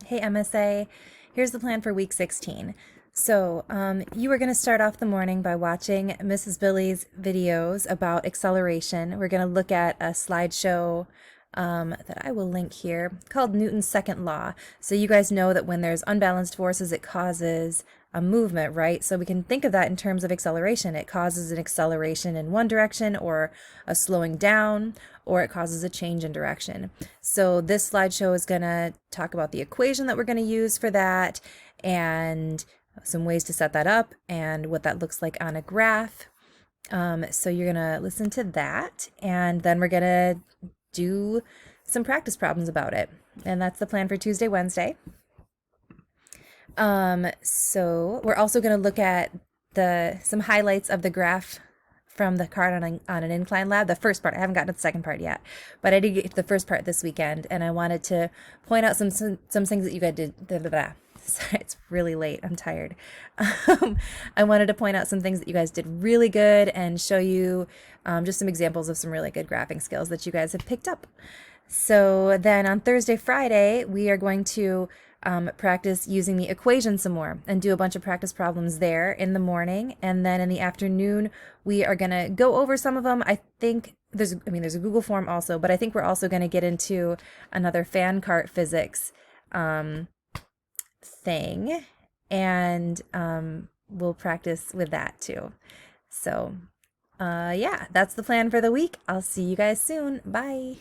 Hey MSA, here's the plan for week 16. So you are going to start off the morning by watching Mrs. Billy's videos about acceleration. We're going to look at a slideshow that I will link here called Newton's second law. So you guys know that when there's unbalanced forces, it causes a movement, right? So we can think of that in terms of acceleration. It causes an acceleration in one direction or a slowing down, or it causes a change in direction. So this slideshow is going to talk about the equation that we're going to use for that and some ways to set that up and what that looks like on a graph. So you're going to listen to that, and then we're going to do some practice problems about it. And that's the plan for Tuesday, Wednesday. So we're also going to look at some highlights of the graph from the card on an incline lab. The first part, I haven't gotten to the second part yet, but I did get to the first part this weekend, and I wanted to point out some things that you guys did. Sorry, it's really late. I'm tired. I wanted to point out some things that you guys did really good and show you just some examples of some really good graphing skills that you guys have picked up. So then on Thursday, Friday, we are going to practice using the equation some more and do a bunch of practice problems there in the morning. And then in the afternoon, we are going to go over some of them. I think there's a Google form also, but I think we're also going to get into another fan cart physics thing, and we'll practice with that too. So yeah, that's the plan for the week. I'll see you guys soon. Bye.